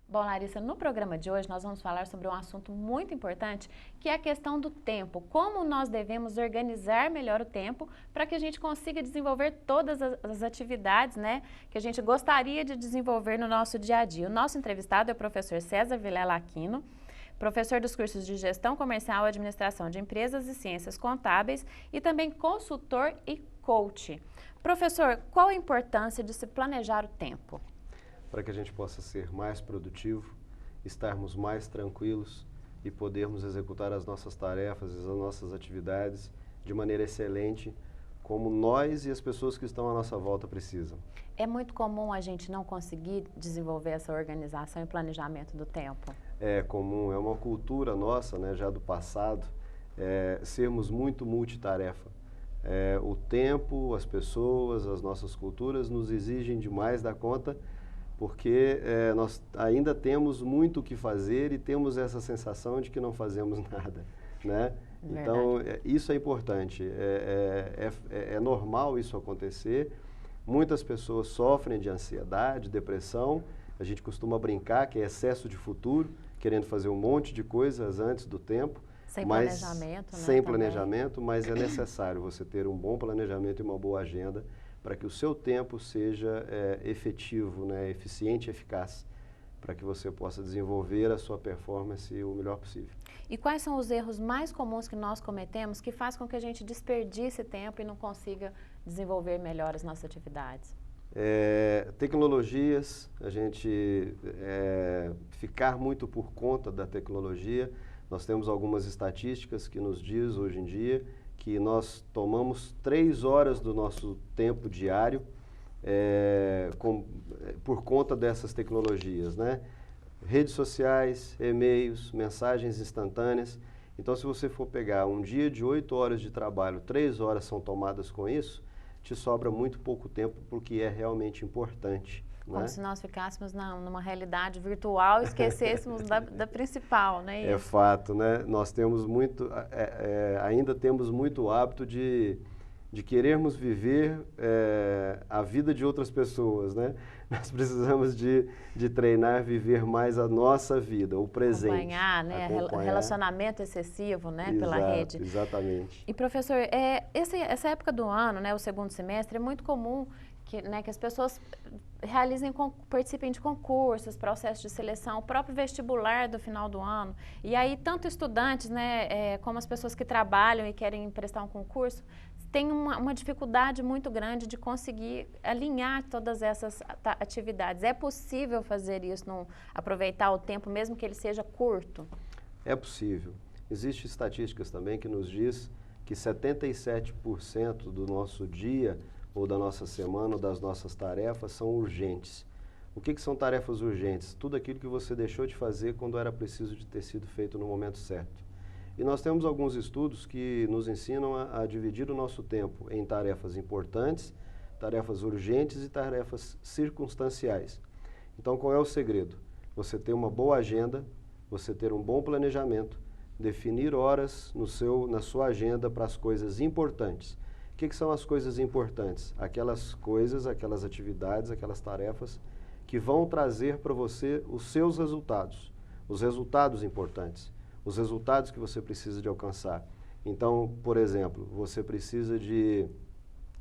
Bom, Larissa, no programa de hoje nós vamos falar sobre um assunto muito importante, que é a questão do tempo. Como nós devemos organizar melhor o tempo para que a gente consiga desenvolver todas as atividades, né, que a gente gostaria de desenvolver no nosso dia a dia. O nosso entrevistado é o professor César Vilela Aquino, professor dos cursos de Gestão Comercial, Administração de Empresas e Ciências Contábeis e também consultor e coach. Professor, qual a importância de se planejar o tempo? Para que a gente possa ser mais produtivo, estarmos mais tranquilos e podermos executar as nossas tarefas, as nossas atividades de maneira excelente, como nós e as pessoas que estão à nossa volta precisam. É muito comum a gente não conseguir desenvolver essa organização e planejamento do tempo? É comum, é uma cultura nossa, né, já do passado, sermos muito multitarefa. O tempo, as pessoas, as nossas culturas nos exigem demais da conta, porque nós ainda temos muito o que fazer e temos essa sensação de que não fazemos nada, né? Então, isso é importante, é normal isso acontecer. Muitas pessoas sofrem de ansiedade, depressão, a gente costuma brincar que é excesso de futuro, querendo fazer um monte de coisas antes do tempo. Sem planejamento, né? Sem planejamento, mas é necessário você ter um bom planejamento e uma boa agenda para que o seu tempo seja efetivo, né, eficiente e eficaz, para que você possa desenvolver a sua performance o melhor possível. E quais são os erros mais comuns que nós cometemos que faz com que a gente desperdice tempo e não consiga desenvolver melhor as nossas atividades? Tecnologias, a gente ficar muito por conta da tecnologia. Nós temos algumas estatísticas que nos diz hoje em dia que nós tomamos 3 horas do nosso tempo diário por conta dessas tecnologias, né? Redes sociais, e-mails, mensagens instantâneas. Então, se você for pegar um dia de 8 horas de trabalho, 3 horas são tomadas com isso, te sobra muito pouco tempo para o que é realmente importante. Como se nós ficássemos numa realidade virtual e esquecêssemos da principal, né? É fato, né? Nós temos ainda temos muito hábito de querermos viver a vida de outras pessoas, né? Nós precisamos de treinar, viver mais a nossa vida, o presente. Acompanhar, né? Relacionamento excessivo, né? Exato, pela rede. Exatamente. E professor, essa época do ano, né? O segundo semestre, é muito comum que as pessoas participem de concursos, processos de seleção, o próprio vestibular do final do ano. E aí, tanto estudantes, né, como as pessoas que trabalham e querem prestar um concurso, têm uma dificuldade muito grande de conseguir alinhar todas essas atividades. É possível fazer isso, aproveitar o tempo, mesmo que ele seja curto? É possível. Existem estatísticas também que nos diz que 77% do nosso dia ou da nossa semana, ou das nossas tarefas, são urgentes. O que são tarefas urgentes? Tudo aquilo que você deixou de fazer quando era preciso de ter sido feito no momento certo. E nós temos alguns estudos que nos ensinam a dividir o nosso tempo em tarefas importantes, tarefas urgentes e tarefas circunstanciais. Então, qual é o segredo? Você ter uma boa agenda, você ter um bom planejamento, definir horas na sua agenda para as coisas importantes. O que são as coisas importantes? Aquelas coisas, aquelas atividades, aquelas tarefas que vão trazer para você os seus resultados, os resultados importantes, os resultados que você precisa de alcançar. Então, por exemplo, você precisa de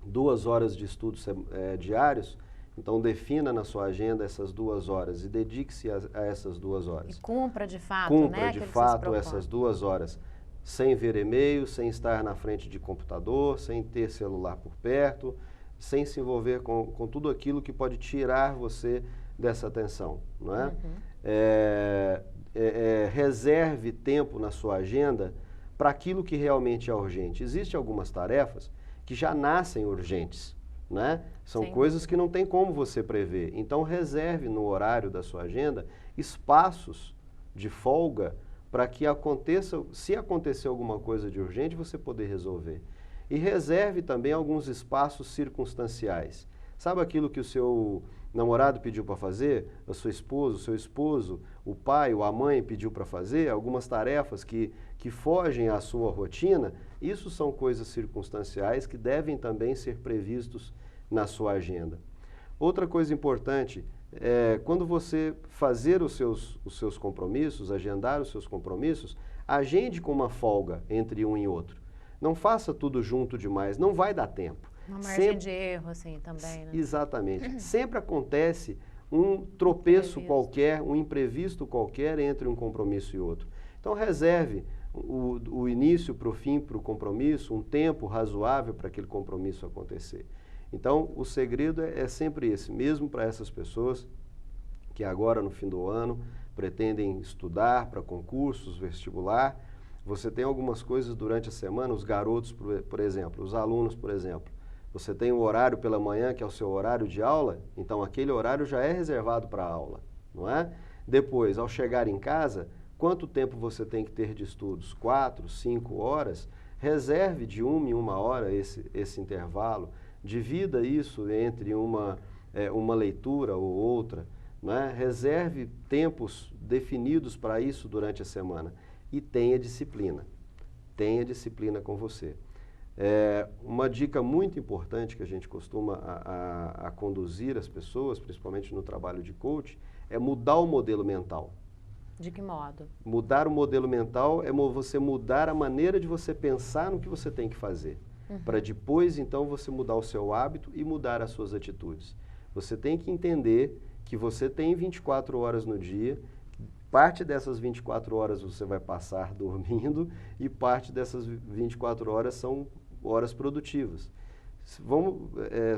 2 horas de estudos diários, então defina na sua agenda essas 2 horas e dedique-se a essas 2 horas. E cumpra de fato, Cumpra de fato essas 2 horas. Sem ver e-mail, sem estar na frente de computador, sem ter celular por perto, sem se envolver com tudo aquilo que pode tirar você dessa atenção, não é? Reserve tempo na sua agenda para aquilo que realmente é urgente. Existem algumas tarefas que já nascem urgentes, né? São coisas que não tem como você prever. Então, reserve no horário da sua agenda espaços de folga para que se acontecer alguma coisa de urgente, você poder resolver. E reserve também alguns espaços circunstanciais. Sabe aquilo que o seu namorado pediu para fazer? A sua esposa, o seu esposo, o pai ou a mãe pediu para fazer? Algumas tarefas que fogem à sua rotina? Isso são coisas circunstanciais que devem também ser previstos na sua agenda. Outra coisa importante, quando você fazer os seus compromissos, agendar os seus compromissos, agende com uma folga entre um e outro. Não faça tudo junto demais, não vai dar tempo. Uma margem de erro, assim, também, né? Exatamente. Sempre acontece um tropeço qualquer, um imprevisto qualquer entre um compromisso e outro. Então, reserve o início para o fim, para o compromisso, um tempo razoável para aquele compromisso acontecer. Então, o segredo é sempre esse, mesmo para essas pessoas que agora, no fim do ano, pretendem estudar para concursos, vestibular. Você tem algumas coisas durante a semana, os garotos, por exemplo, os alunos, por exemplo. Você tem um horário pela manhã, que é o seu horário de aula, então aquele horário já é reservado para a aula, não é? Depois, ao chegar em casa, quanto tempo você tem que ter de estudos? 4, 5 horas? Reserve de 1 em 1 hora esse intervalo. Divida isso entre uma leitura ou outra, não é? Reserve tempos definidos para isso durante a semana e tenha disciplina. Tenha disciplina com você. Uma dica muito importante que a gente costuma a conduzir as pessoas, principalmente no trabalho de coach, é mudar o modelo mental. De que modo? Mudar o modelo mental é você mudar a maneira de você pensar no que você tem que fazer. Para depois, então, você mudar o seu hábito e mudar as suas atitudes. Você tem que entender que você tem 24 horas no dia, parte dessas 24 horas você vai passar dormindo e parte dessas 24 horas são horas produtivas.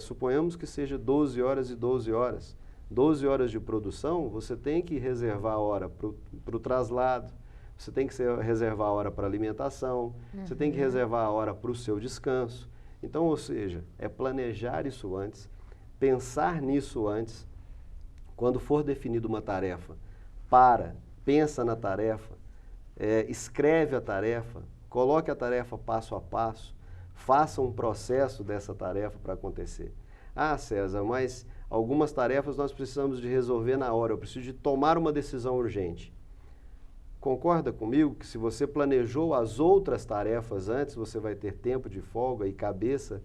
Suponhamos que seja 12 horas e 12 horas. 12 horas de produção, você tem que reservar hora para o traslado, você tem que reservar hora para alimentação, você tem que reservar a hora para o seu descanso. Então, ou seja, é planejar isso antes, pensar nisso antes. Quando for definida uma tarefa, pensa na tarefa, escreve a tarefa, coloque a tarefa passo a passo, faça um processo dessa tarefa para acontecer. Ah, César, mas algumas tarefas nós precisamos de resolver na hora, eu preciso de tomar uma decisão urgente. Concorda comigo que se você planejou as outras tarefas antes, você vai ter tempo de folga e cabeça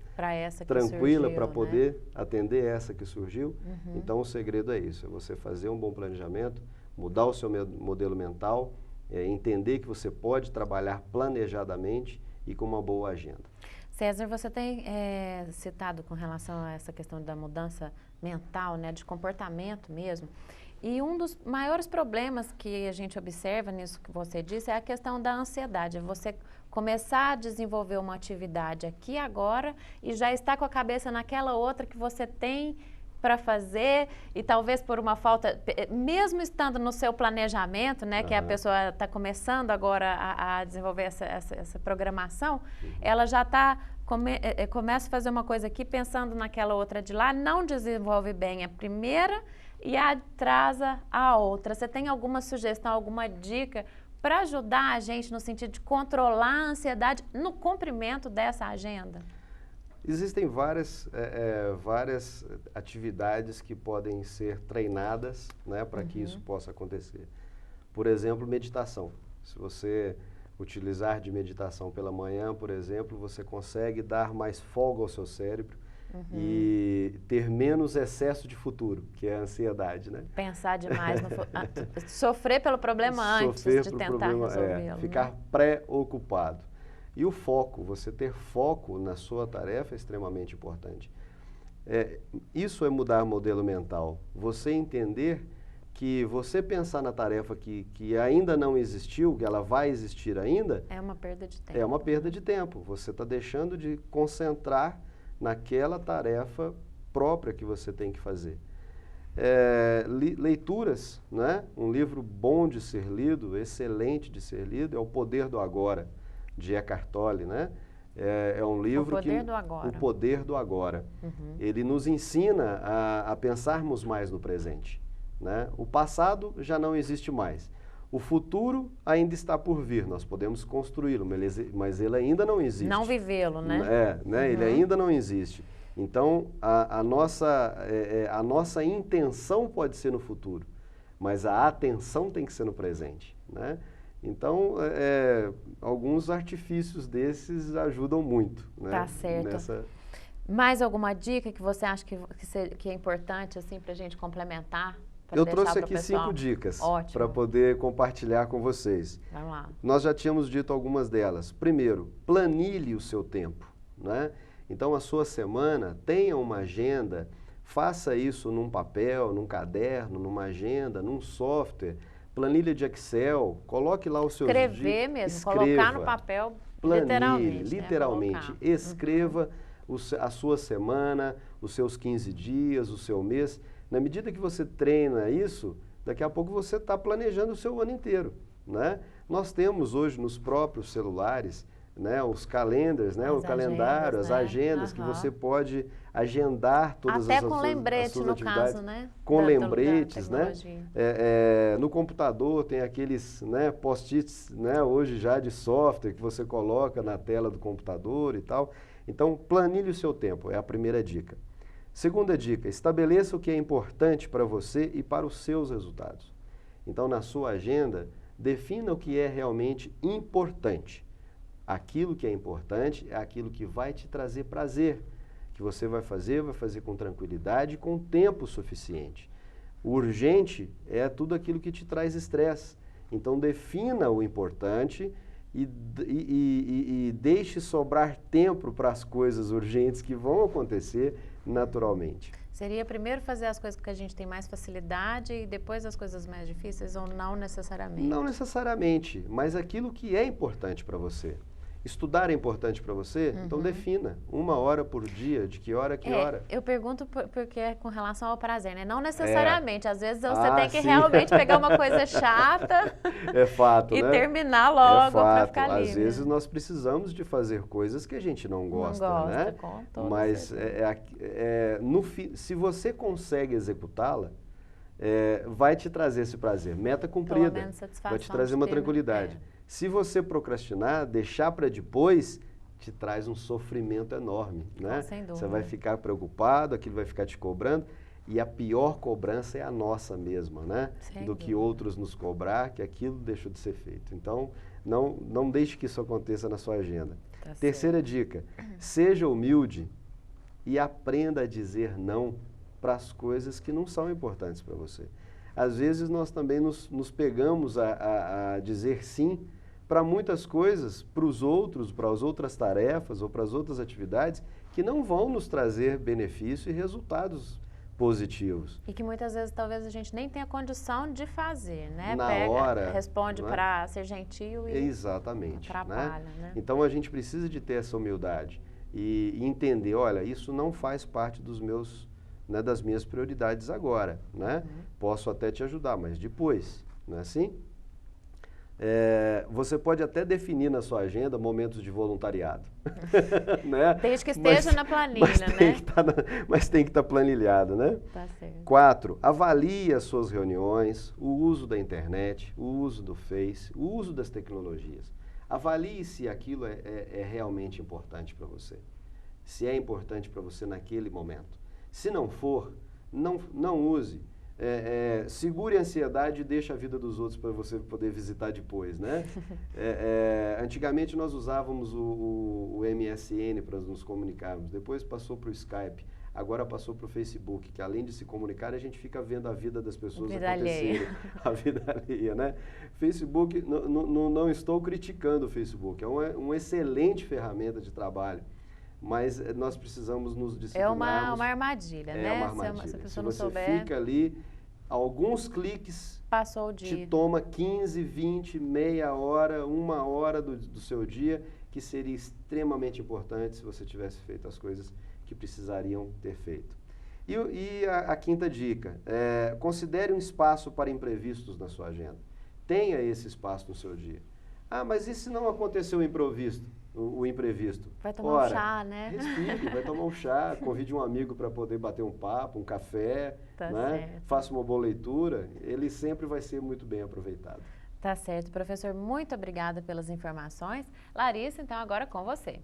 tranquila para poder atender essa que surgiu? Então, o segredo é isso, é você fazer um bom planejamento, mudar o seu modelo mental, entender que você pode trabalhar planejadamente e com uma boa agenda. César, você tem citado com relação a essa questão da mudança mental, né, de comportamento mesmo, e um dos maiores problemas que a gente observa nisso que você disse é a questão da ansiedade. Você começar a desenvolver uma atividade aqui agora e já está com a cabeça naquela outra que você tem para fazer e talvez por uma falta, mesmo estando no seu planejamento, né, que a pessoa está começando agora a desenvolver essa programação, ela já está começa a fazer uma coisa aqui pensando naquela outra de lá, não desenvolve bem a primeira e atrasa a outra. Você tem alguma sugestão, alguma dica para ajudar a gente no sentido de controlar a ansiedade no cumprimento dessa agenda? Existem várias atividades que podem ser treinadas, né, para que isso possa acontecer. Por exemplo, meditação. Se você utilizar de meditação pela manhã, por exemplo, você consegue dar mais folga ao seu cérebro e ter menos excesso de futuro, que é a ansiedade, né? Pensar demais, sofrer pelo problema antes de tentar resolvê-lo. Ficar preocupado. E o foco, você ter foco na sua tarefa é extremamente importante. Isso é mudar modelo mental. Você entender que você pensar na tarefa que ainda não existiu, que ela vai existir ainda... É uma perda de tempo. É uma perda de tempo. Você está deixando de concentrar naquela tarefa própria que você tem que fazer. Leituras, né? Um livro bom de ser lido, excelente de ser lido, é O Poder do Agora, de Eckhart Tolle, né? É um livro que... O Poder do Agora. Ele nos ensina a pensarmos mais no presente, né? O passado já não existe mais. O futuro ainda está por vir, nós podemos construí-lo, mas ele ainda não existe. Não vivê-lo, né? Ele ainda não existe. Então, a nossa intenção pode ser no futuro, mas a atenção tem que ser no presente, né? Então, alguns artifícios desses ajudam muito, né? Tá certo. Mais alguma dica que você acha que é importante assim, para a gente complementar? Eu trouxe aqui 5 dicas para poder compartilhar com vocês. Vamos lá. Nós já tínhamos dito algumas delas. Primeiro, planilhe o seu tempo, né? Então, a sua semana, tenha uma agenda, faça isso num papel, num caderno, numa agenda, num software, planilha de Excel, coloque lá os seus dias. Escrever mesmo, colocar no papel, planilhe, literalmente. Né? Escreva a sua semana, os seus 15 dias, o seu mês. Na medida que você treina isso, daqui a pouco você está planejando o seu ano inteiro, né? Nós temos hoje nos próprios celulares, né, os calendars, né, o calendário, as agendas que você pode agendar todas as suas atividades. Até com lembrete, no caso, né? Com lembretes, né? No computador tem aqueles, né, post-its, né, hoje já de software que você coloca na tela do computador e tal. Então, planilhe o seu tempo, é a primeira dica. Segunda dica, estabeleça o que é importante para você e para os seus resultados. Então, na sua agenda, defina o que é realmente importante. Aquilo que é importante é aquilo que vai te trazer prazer, que você vai fazer com tranquilidade e com tempo suficiente. O urgente é tudo aquilo que te traz estresse. Então, defina o importante e deixe sobrar tempo para as coisas urgentes que vão acontecer naturalmente. Seria primeiro fazer as coisas que a gente tem mais facilidade e depois as coisas mais difíceis ou não necessariamente? Não necessariamente, mas aquilo que é importante para você. Estudar é importante para você? Então defina 1 hora por dia, de que hora a que hora. Eu pergunto porque é com relação ao prazer, né? Não necessariamente, às vezes você tem que realmente pegar uma coisa chata é fato, e né? terminar logo para ficar livre. Às vezes nós precisamos de fazer coisas que a gente não gosta, né? Com toda Mas certeza. se você consegue executá-la, vai te trazer esse prazer. Meta cumprida, pelo menos satisfação, vai te trazer uma tranquilidade. Se você procrastinar, deixar para depois, te traz um sofrimento enorme, né? Sem dúvida. Você vai ficar preocupado, aquilo vai ficar te cobrando, e a pior cobrança é a nossa mesma, né? Do que outros nos cobrar, que aquilo deixou de ser feito. Então, não deixe que isso aconteça na sua agenda. Terceira dica, seja humilde e aprenda a dizer não para as coisas que não são importantes para você. Às vezes nós também nos pegamos a dizer sim para muitas coisas, para os outros, para as outras tarefas ou para as outras atividades que não vão nos trazer benefício e resultados positivos. E que muitas vezes talvez a gente nem tenha condição de fazer, né? Na hora, responde para ser gentil e exatamente, atrapalha, né? Então a gente precisa de ter essa humildade e entender, olha, isso não faz parte das minhas prioridades agora, né? Posso até te ajudar, mas depois, não é assim? Você pode até definir na sua agenda momentos de voluntariado. Né? Desde que esteja na planilha, mas tem que estar planilhado, né? Tá certo. 4, avalie as suas reuniões, o uso da internet, o uso do Face, o uso das tecnologias. Avalie se aquilo é realmente importante para você. Se é importante para você naquele momento. Se não for, não use. Segure a ansiedade e deixe a vida dos outros para você poder visitar depois, né? Antigamente nós usávamos o MSN para nos comunicarmos, depois passou para o Skype, agora passou para o Facebook, que além de se comunicar, a gente fica vendo a vida das pessoas acontecerem, a vida alheia, né? Facebook, não estou criticando o Facebook, é uma excelente ferramenta de trabalho. Mas nós precisamos nos disciplinarmos. É uma armadilha, né? Uma armadilha. Se a pessoa se não você souber, fica ali, alguns cliques, passou o dia. Te toma 15, 20, meia hora, 1 hora do seu dia, que seria extremamente importante se você tivesse feito as coisas que precisariam ter feito. E a quinta dica, considere um espaço para imprevistos na sua agenda. Tenha esse espaço no seu dia. Ah, mas e se não aconteceu o imprevisto? Vai tomar um chá, né? Respire, vai tomar um chá, convide um amigo para poder bater um papo, um café, né? Faça uma boa leitura, ele sempre vai ser muito bem aproveitado. Tá certo. Professor, muito obrigada pelas informações. Larissa, então agora com você.